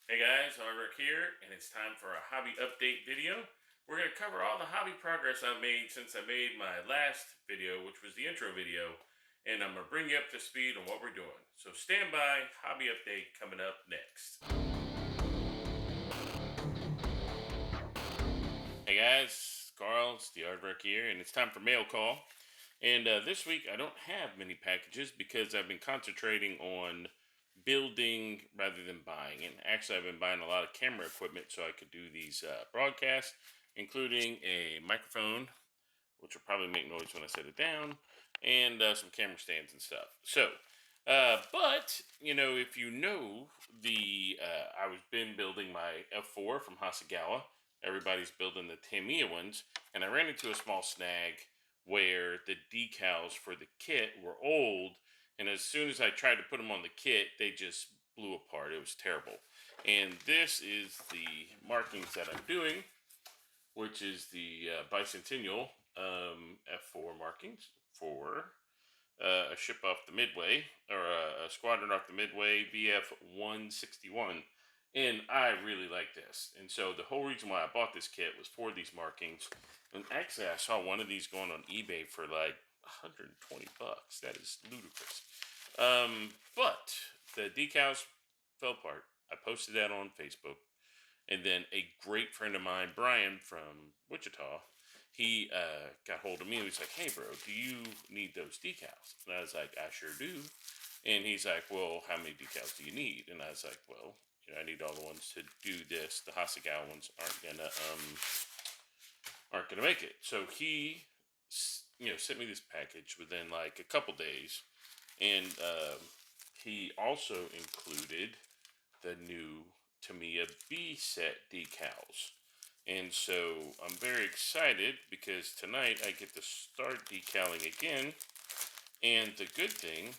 Hey guys, Harvick here, and it's time for a hobby update video. We're going to cover all the hobby progress I've made since I made my last video, which was the intro video, and I'm going to bring you up to speed on what we're doing. So stand by, hobby update coming up next. Hey guys, Carl, it's the Aardvark here, and it's time for mail call. And this week I don't have many packages because I've been concentrating on building rather than buying. And actually, I've been buying a lot of camera equipment so I could do these broadcasts, including a microphone, which will probably make noise when I set it down, and some camera stands and stuff. But if you know I was been building my F4 from Hasegawa. Everybody's building the Tamiya ones, and I ran into a small snag where the decals for the kit were old, and as soon as I tried to put them on the kit, they just blew apart. It was terrible. And this is the markings that I'm doing, which is the bicentennial F4 markings for a ship off the Midway, or a squadron off the Midway, VF 161. And I really like this. And so the whole reason why I bought this kit was for these markings. And actually, I saw one of these going on eBay for like 120 bucks. That is ludicrous. But the decals fell apart. I posted that on Facebook. And then a great friend of mine, Brian from Wichita, he got hold of me and he's like, "Hey, bro, do you need those decals?" And I was like, "I sure do." And he's like, "Well, how many decals do you need?" And I was like, "Well, I need all the ones to do this. The Hasegawa ones aren't gonna make it." So he, sent me this package within like a couple days, and he also included the new Tamiya B set decals. And so I'm very excited because tonight I get to start decaling again. And the good thing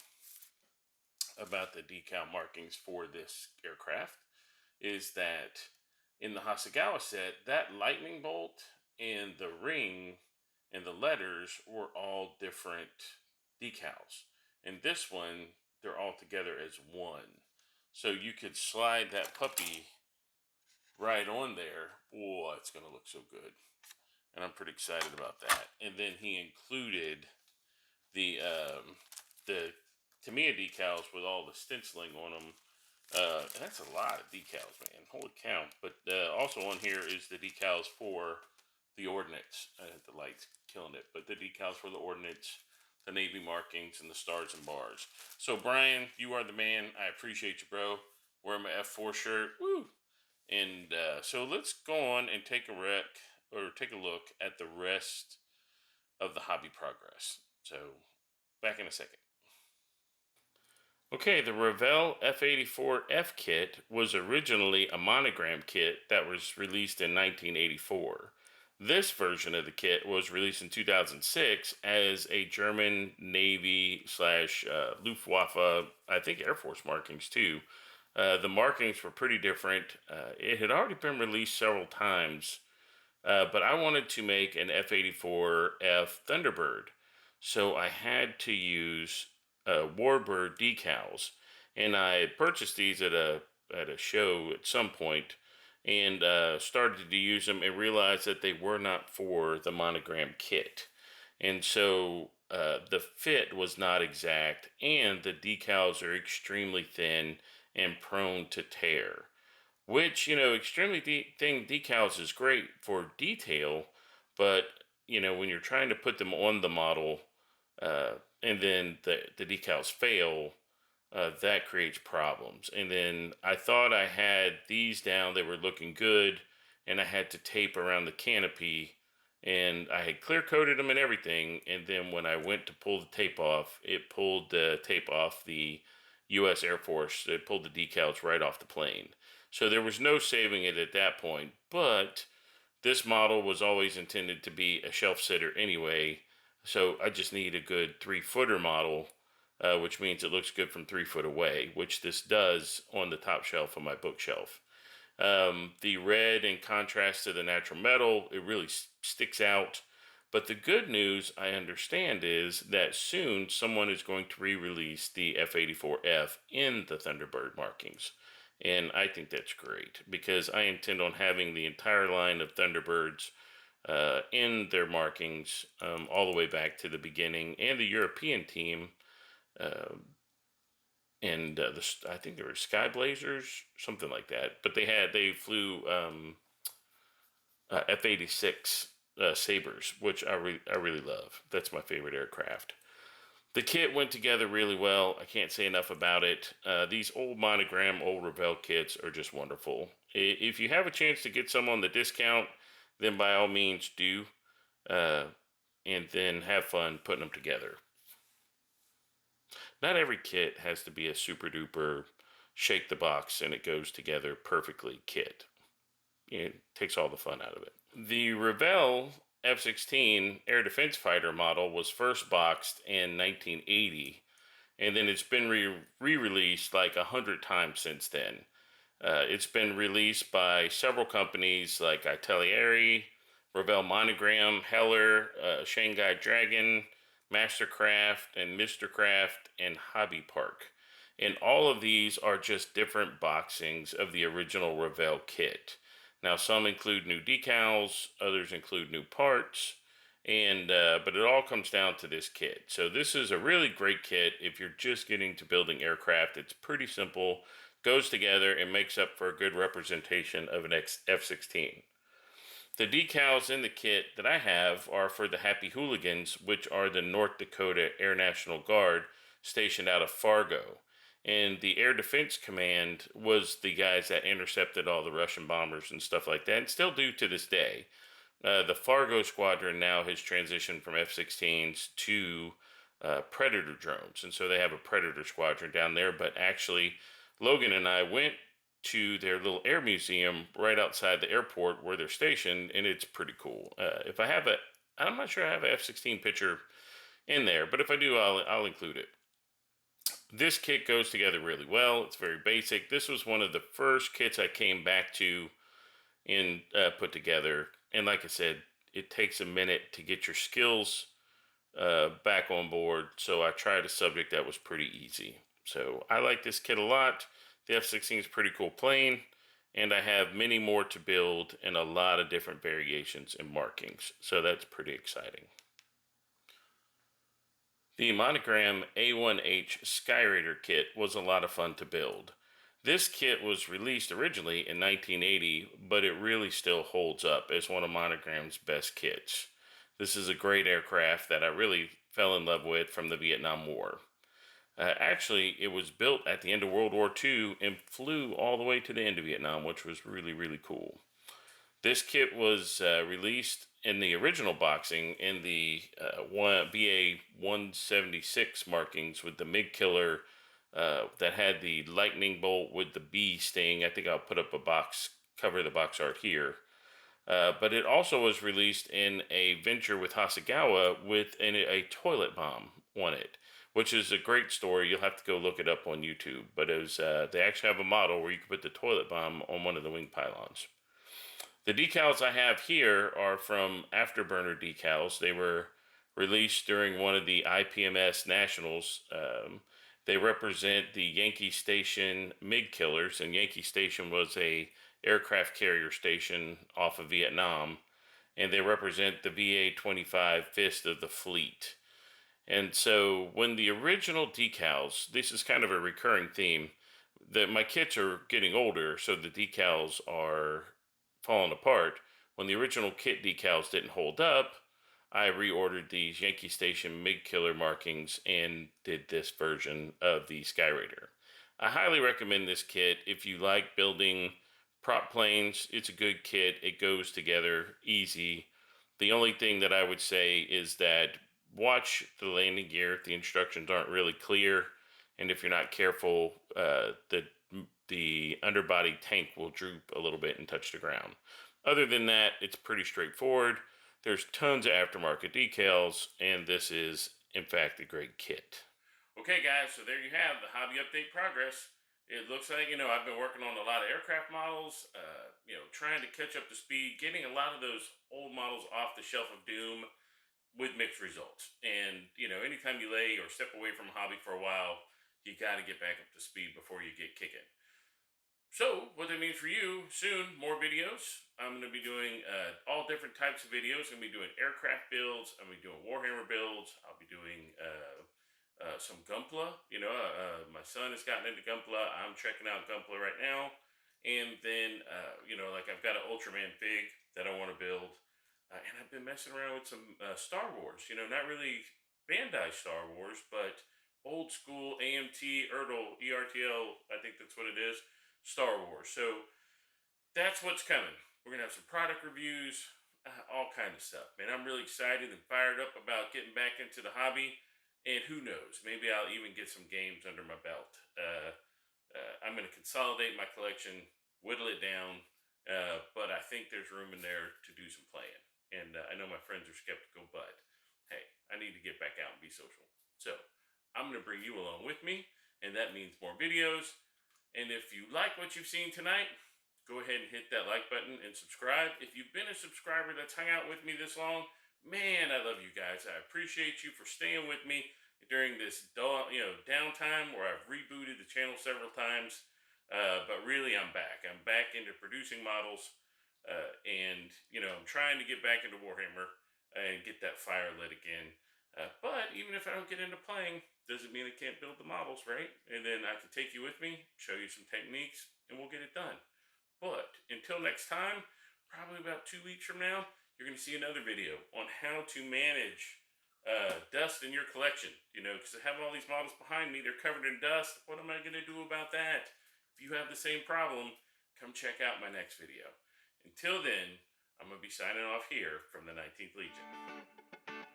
about the decal markings for this aircraft is that in the Hasegawa set, that lightning bolt and the ring and the letters were all different decals. And this one, they're all together as one. So you could slide that puppy right on there. Oh, it's going to look so good. And I'm pretty excited about that. And then he included the Tamiya decals with all the stenciling on them. That's a lot of decals, man. Holy cow. But also on here is the decals for the ordnance. The light's killing it. But the decals for the ordnance, the Navy markings, and the stars and bars. So, Brian, you are the man. I appreciate you, bro. Wearing my F4 shirt. Woo! And so let's go on and take a look at the rest of the hobby progress. So, back in a second. Okay, the Revell F84F kit was originally a monogram kit that was released in 1984. This version of the kit was released in 2006 as a German Navy slash Luftwaffe, I think Air Force markings too. The markings were pretty different. It had already been released several times, but I wanted to make an F84F Thunderbird. So I had to use Warbird decals, and I purchased these at a show at some point, and started to use them and realized that they were not for the monogram kit, and so the fit was not exact, and the decals are extremely thin and prone to tear. Which, extremely thin decals is great for detail, but when you're trying to put them on the model, and then the decals fail, that creates problems. And then I thought I had these down, they were looking good, and I had to tape around the canopy, and I had clear coated them and everything. And then when I went to pull the tape off, it pulled the tape off the U.S. Air Force. It pulled the decals right off the plane. So there was no saving it at that point. But this model was always intended to be a shelf sitter anyway. So I just need a good 3-footer model, which means it looks good from 3 foot away, which this does on the top shelf of my bookshelf. The red, in contrast to the natural metal, it really sticks out. But the good news, I understand, is that soon someone is going to re-release the F84F in the Thunderbird markings. And I think that's great because I intend on having the entire line of Thunderbirds in their markings all the way back to the beginning, and the European team. Uh, and I think they were Sky Blazers, something like that. But they flew F-86 Sabres, which I really love. That's my favorite aircraft. The kit went together really well. I can't say enough about it. These old Monogram, old Revell kits are just wonderful. If you have a chance to get some on the discount, then by all means do, uh, and then have fun putting them together. Not every kit has to be a super duper shake the box and it goes together perfectly kit. It takes all the fun out of it. The Revell F-16 air defense fighter model was first boxed in 1980, and then it's been re-released like 100 times since then. It's been released by several companies like Atelieri, Revell Monogram, Heller, Shanghai Dragon, Mastercraft, and Mr. Craft, and Hobby Park. And all of these are just different boxings of the original Revell kit. Now, some include new decals, others include new parts, and but it all comes down to this kit. So this is a really great kit if you're just getting to building aircraft. It's pretty simple, goes together, and makes up for a good representation of an F-16. The decals in the kit that I have are for the Happy Hooligans, which are the North Dakota Air National Guard stationed out of Fargo. And the Air Defense Command was the guys that intercepted all the Russian bombers and stuff like that, and still do to this day. The Fargo squadron now has transitioned from F-16s to Predator drones, and so they have a Predator squadron down there. But actually, Logan and I went to their little air museum right outside the airport where they're stationed, and it's pretty cool. If I have I'm not sure I have an F-16 picture in there, but if I do, I'll include it. This kit goes together really well. It's very basic. This was one of the first kits I came back to and put together. And like I said, it takes a minute to get your skills back on board. So I tried a subject that was pretty easy. So I like this kit a lot. The F-16 is a pretty cool plane, and I have many more to build and a lot of different variations and markings. So that's pretty exciting. The Monogram A1H Sky Raider kit was a lot of fun to build. This kit was released originally in 1980, but it really still holds up as one of Monogram's best kits. This is a great aircraft that I really fell in love with from the Vietnam War. Actually, it was built at the end of World War II and flew all the way to the end of Vietnam, which was really, really cool. This kit was released in the original boxing in the BA 176 markings with the MiG killer that had the lightning bolt with the bee sting. I think I'll put up a box, cover the box art here. But it also was released in a venture with Hasegawa with a toilet bomb on it, which is a great story. You'll have to go look it up on YouTube. But it was, they actually have a model where you can put the toilet bomb on one of the wing pylons. The decals I have here are from Afterburner decals. They were released during one of the IPMS Nationals. They represent the Yankee Station MiG killers, and Yankee Station was a aircraft carrier station off of Vietnam, and they represent the VA-25 Fist of the Fleet. And so when the original decals, this is kind of a recurring theme, that my kits are getting older, so the decals are falling apart. When the original kit decals didn't hold up, I reordered these Yankee Station MiG killer markings and did this version of the Sky Raider. I highly recommend this kit if you like building prop planes. It's a good kit. It goes together easy. The only thing that I would say is that watch the landing gear if the instructions aren't really clear, and if you're not careful, the underbody tank will droop a little bit and touch the ground. Other than that, it's pretty straightforward. There's tons of aftermarket decals, and this is, in fact, a great kit. Okay, guys, so there you have the hobby update progress. It looks like, I've been working on a lot of aircraft models, trying to catch up to speed, getting a lot of those old models off the shelf of doom with mixed results. And, anytime you lay or step away from a hobby for a while, you got to get back up to speed before you get kicking. So, what that means for you, soon, more videos. I'm going to be doing all different types of videos. I'm going to be doing aircraft builds. I'm going to be doing Warhammer builds. I'll be doing some Gunpla. My son has gotten into Gunpla. I'm checking out Gunpla right now. And then, like I've got an Ultraman fig that I want to build. And I've been messing around with some Star Wars. Not really Bandai Star Wars, but old school AMT, ERTL, I think that's what it is, Star Wars. So that's what's coming. We're gonna have some product reviews, all kind of stuff. Man, I'm really excited and fired up about getting back into the hobby. And who knows, maybe I'll even get some games under my belt. I'm going to consolidate my collection, whittle it down, but I think there's room in there to do some playing. And I know my friends are skeptical, but hey, I need to get back out and be social. So I'm going to bring you along with me, and that means more videos. And if you like what you've seen tonight, go ahead and hit that like button and subscribe. If you've been a subscriber that's hung out with me this long, man, I love you guys. I appreciate you for staying with me during this downtime where I've rebooted the channel several times. But really, I'm back. I'm back into producing models, and I'm trying to get back into Warhammer and get that fire lit again. But even if I don't get into playing, doesn't mean I can't build the models, right? And then I can take you with me, show you some techniques, and we'll get it done. But until next time, probably about 2 weeks from now, you're going to see another video on how to manage dust in your collection. Because I have all these models behind me, they're covered in dust. What am I going to do about that? If you have the same problem, come check out my next video. Until then, I'm going to be signing off here from the 19th Legion.